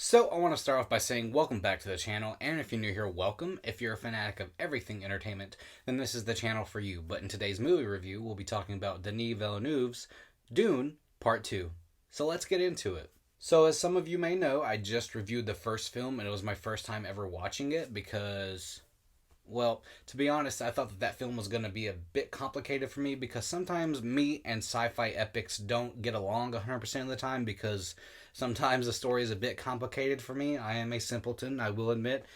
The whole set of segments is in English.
So, I want to start off by saying welcome back to the channel, and if you're new here, welcome. If you're a fanatic of everything entertainment, then this is the channel for you. But in today's movie review, we'll be talking about Denis Villeneuve's Dune Part 2. So let's get into it. So, as some of you may know, I just reviewed the first film, and it was my first time ever watching it because, well, to be honest, I thought that film was going to be a bit complicated for me because sometimes me and sci-fi epics don't get along 100% of the time because sometimes the story is a bit complicated for me. I am a simpleton, I will admit.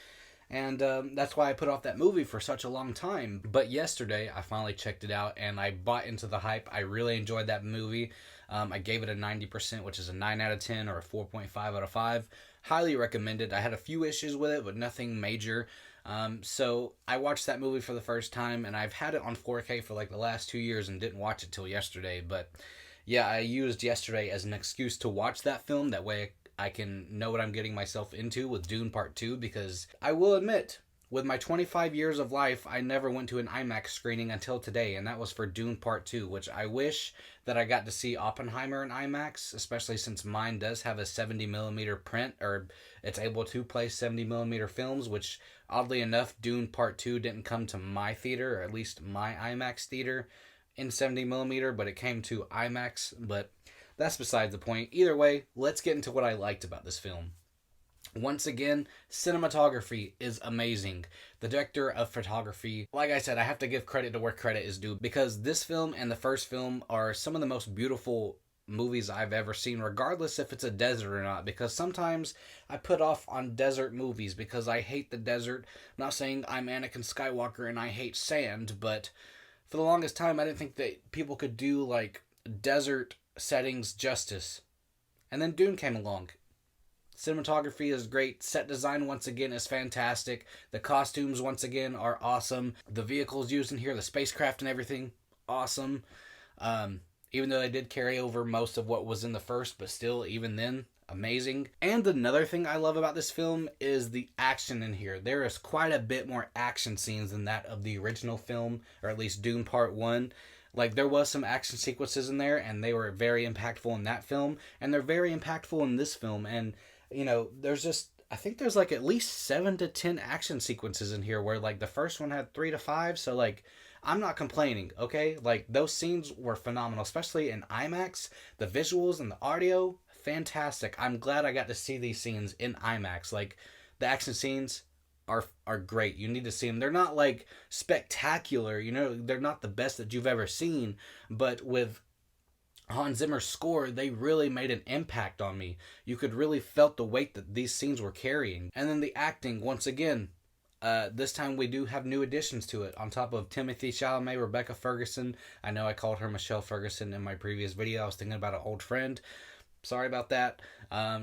And that's why I put off that movie for such a long time. But yesterday, I finally checked it out and I bought into the hype. I really enjoyed that movie. I gave it a 90%, which is a 9 out of 10 or a 4.5 out of 5. Highly recommended. I had a few issues with it, but nothing major. So I watched that movie for the first time, and I've had it on 4K for like the last 2 years and didn't watch it till yesterday. But yeah, I used yesterday as an excuse to watch that film. That way I can know what I'm getting myself into with Dune Part 2, because I will admit, with my 25 years of life, I never went to an IMAX screening until today, and that was for Dune Part 2, which I wish that I got to see Oppenheimer in IMAX, especially since mine does have a 70mm print, or it's able to play 70mm films, which, oddly enough, Dune Part 2 didn't come to my theater, or at least my IMAX theater, in 70mm, but it came to IMAX, but that's besides the point. Either way, let's get into what I liked about this film. Once again, cinematography is amazing. The director of photography, like I said, I have to give credit to where credit is due, because this film and the first film are some of the most beautiful movies I've ever seen, regardless if it's a desert or not, because sometimes I put off on desert movies because I hate the desert. I'm not saying I'm Anakin Skywalker and I hate sand, but for the longest time I didn't think that people could do like desert settings justice. And then Dune came along. Cinematography is great. Set design, once again, is fantastic. The costumes, once again, are awesome. The vehicles used in here, the spacecraft and everything, awesome. Even though they did carry over most of what was in the first, but still, even then, amazing. And another thing I love about this film is the action in here. There is quite a bit more action scenes than that of the original film, or at least Dune Part 1. Like, there was some action sequences in there, and they were very impactful in that film, and they're very impactful in this film. And you know, I think there's like at least 7 to 10 action sequences in here, where like the first one had 3 to 5. So like, I'm not complaining, okay? Like, those scenes were phenomenal, especially in IMAX. The visuals and the audio, fantastic. I'm glad I got to see these scenes in IMAX. Like, the action scenes are great. You need to see them. They're not like spectacular, you know, they're not the best that you've ever seen, but with Hans Zimmer's score, they really made an impact on me. You could really felt the weight that these scenes were carrying. And then the acting, once again, this time we do have new additions to it. On top of Timothy Chalamet, Rebecca Ferguson. I know I called her Michelle Ferguson in my previous video. I was thinking about an old friend. Sorry about that.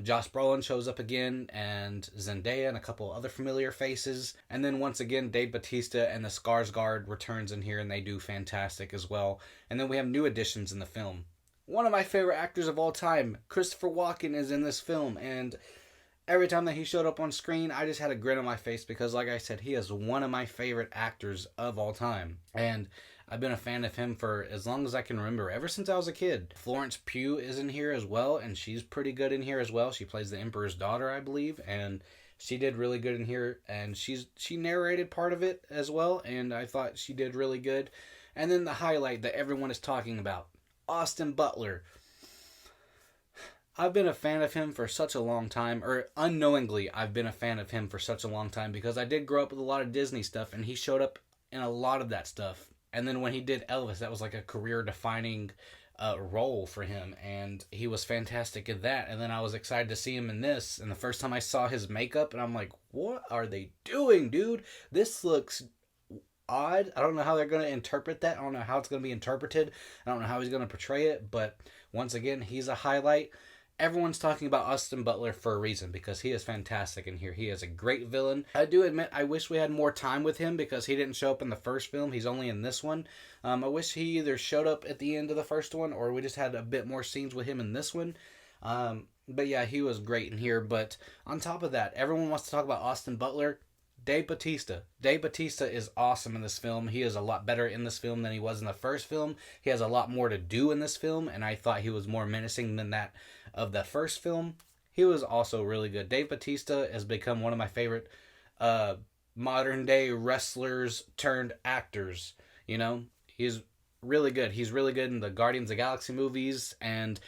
Josh Brolin shows up again, and Zendaya and a couple other familiar faces. And then once again, Dave Bautista and the Skarsgård returns in here, and they do fantastic as well. And then we have new additions in the film. One of my favorite actors of all time, Christopher Walken, is in this film, and every time that he showed up on screen, I just had a grin on my face because, like I said, he is one of my favorite actors of all time. And I've been a fan of him for as long as I can remember, ever since I was a kid. Florence Pugh is in here as well, and she's pretty good in here as well. She plays the Emperor's daughter, I believe, and she did really good in here, and she narrated part of it as well, and I thought she did really good. And then the highlight that everyone is talking about, Austin Butler. I've been a fan of him for such a long time, or unknowingly I've been a fan of him for such a long time, because I did grow up with a lot of Disney stuff, and he showed up in a lot of that stuff. And then when he did Elvis, that was like a career-defining role for him, and he was fantastic at that. And then I was excited to see him in this, and the first time I saw his makeup, and I'm like, what are they doing, dude? This looks odd. I don't know how they're going to interpret that. I don't know how it's going to be interpreted. I don't know how he's going to portray it, but once again, he's a highlight. Everyone's talking about Austin Butler for a reason, because he is fantastic in here. He is a great villain. I do admit I wish we had more time with him, because he didn't show up in the first film. He's only in this one. I wish he either showed up at the end of the first one, or we just had a bit more scenes with him in this one. But yeah, he was great in here. But on top of that, everyone wants to talk about Austin Butler. Dave Bautista. Dave Bautista is awesome in this film. He is a lot better in this film than he was in the first film. He has a lot more to do in this film, and I thought he was more menacing than that of the first film. he was also really good. Dave Bautista has become one of my favorite uh, modern day wrestlers turned actors. You know, he's really good. He's really good in the Guardians of the Galaxy movies, and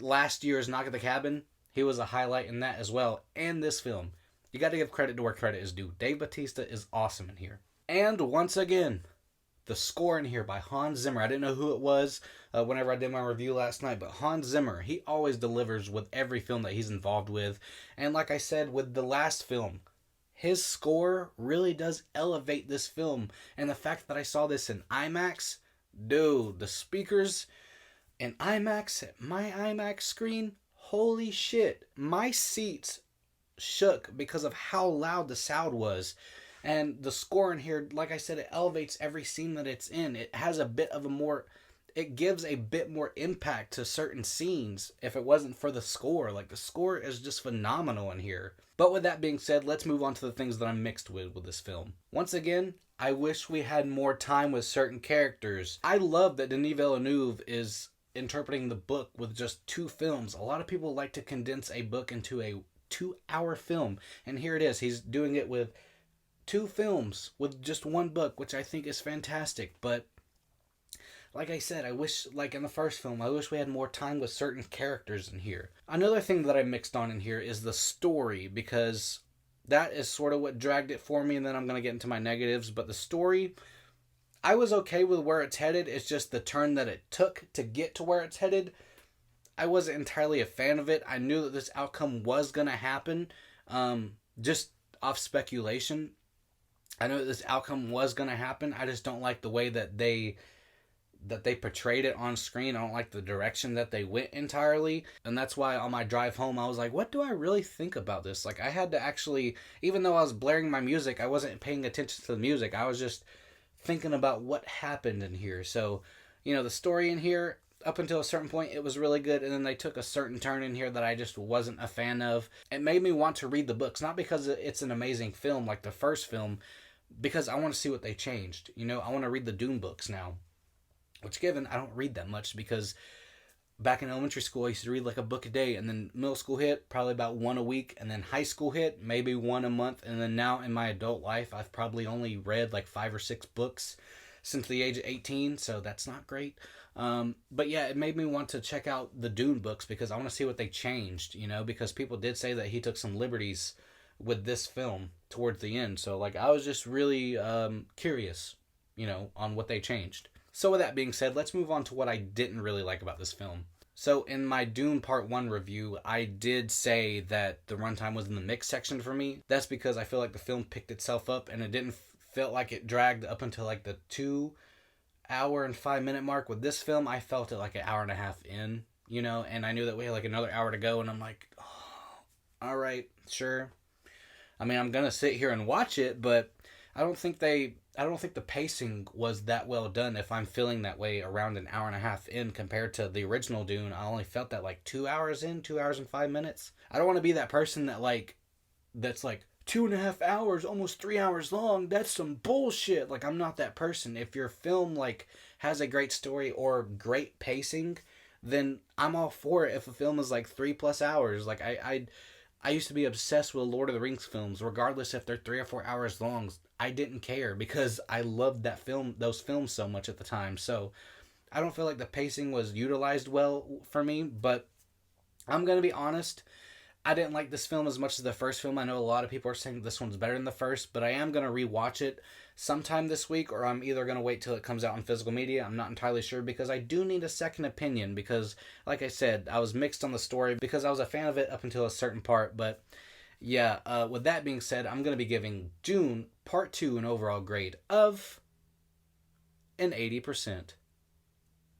last year's Knock at the Cabin, he was a highlight in that as well. And this film, you got to give credit to where credit is due. Dave Bautista is awesome in here. And once again, the score in here by Hans Zimmer. I didn't know who it was whenever I did my review last night, but Hans Zimmer, he always delivers with every film that he's involved with. And like I said, with the last film, his score really does elevate this film. And the fact that I saw this in IMAX, dude, the speakers in IMAX, my IMAX screen, holy shit. My seats shook because of how loud the sound was. And the score in here, like I said, it elevates every scene that it's in. It has a bit of a more, it gives a bit more impact to certain scenes if it wasn't for the score. Like, the score is just phenomenal in here. But with that being said, let's move on to the things that I'm mixed with this film. Once again, I wish we had more time with certain characters. I love that Denis Villeneuve is interpreting the book with just 2 films. A lot of people like to condense a book into a 2-hour film. And here it is. He's doing it with 2 films with just 1 book, which I think is fantastic. But like I said, I wish, like in the first film, I wish we had more time with certain characters in here. Another thing that I mixed on in here is the story, because that is sort of what dragged it for me, and then I'm going to get into my negatives. But the story, I was okay with where it's headed. It's just the turn that it took to get to where it's headed. I wasn't entirely a fan of it. I knew that this outcome was going to happen, just off speculation. I know that this outcome was going to happen. I just don't like the way that they portrayed it on screen. I don't like the direction that they went entirely. And that's why on my drive home, I was like, what do I really think about this? Like, I had to actually, even though I was blaring my music, I wasn't paying attention to the music. I was just thinking about what happened in here. So, you know, the story in here, up until a certain point, it was really good. And then they took a certain turn in here that I just wasn't a fan of. It made me want to read the books, not because it's an amazing film like the first film, because I want to see what they changed. You know, I want to read the Dune books now. Which, given, I don't read that much, because back in elementary school, I used to read like a book a day, and then middle school hit, probably about 1 a week, and then high school hit, maybe 1 a month, and then now in my adult life, I've probably only read like 5 or 6 books since the age of 18, so that's not great. But yeah, it made me want to check out the Dune books, because I want to see what they changed, you know, because people did say that he took some liberties with this film towards the end, so like I was just really curious, you know, on what they changed. So with that being said, let's move on to what I didn't really like about this film. So in my Dune Part 1 review, I did say that the runtime was in the mix section for me. That's because I feel like the film picked itself up, and it didn't feel like it dragged up until like the 2 hour and 5 minute mark. With this film, I felt it like an hour and a half in, you know, and I knew that we had like another hour to go, and I'm like, oh, all right, sure. I mean, I'm going to sit here and watch it, but I don't think the pacing was that well done if I'm feeling that way around an hour and a half in compared to the original Dune. I only felt that like 2 hours in, 2 hours and 5 minutes. I don't want to be that person that's like 2.5 hours, almost 3 hours long. That's some bullshit. Like, I'm not that person. If your film like has a great story or great pacing, then I'm all for it. If a film is like 3+ hours, like I used to be obsessed with Lord of the Rings films, regardless if they're 3 or 4 hours long. I didn't care because I loved those films so much at the time. So I don't feel like the pacing was utilized well for me, but I'm going to be honest. I didn't like this film as much as the first film. I know a lot of people are saying this one's better than the first, but I am going to rewatch it sometime this week, or I'm either going to wait till it comes out on physical media. I'm not entirely sure, because I do need a second opinion, because like I said, I was mixed on the story because I was a fan of it up until a certain part. But yeah, with that being said, I'm going to be giving Dune Part 2 an overall grade of an 80%.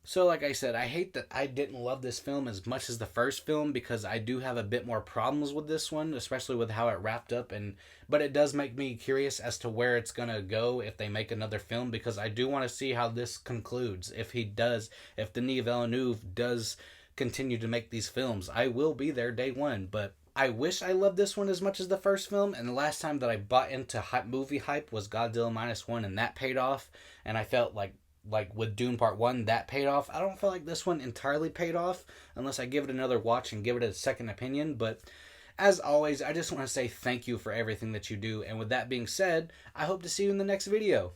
So like I said, I hate that I didn't love this film as much as the first film, because I do have a bit more problems with this one, especially with how it wrapped up. But it does make me curious as to where it's going to go if they make another film, because I do want to see how this concludes. If Denis Villeneuve does continue to make these films, I will be there day one. But I wish I loved this one as much as the first film, and the last time that I bought into movie hype was Godzilla Minus One, and that paid off, and I felt like with Dune Part 1, that paid off. I don't feel like this one entirely paid off, unless I give it another watch and give it a second opinion, but As always, I just want to say thank you for everything that you do. And with that being said, I hope to see you in the next video.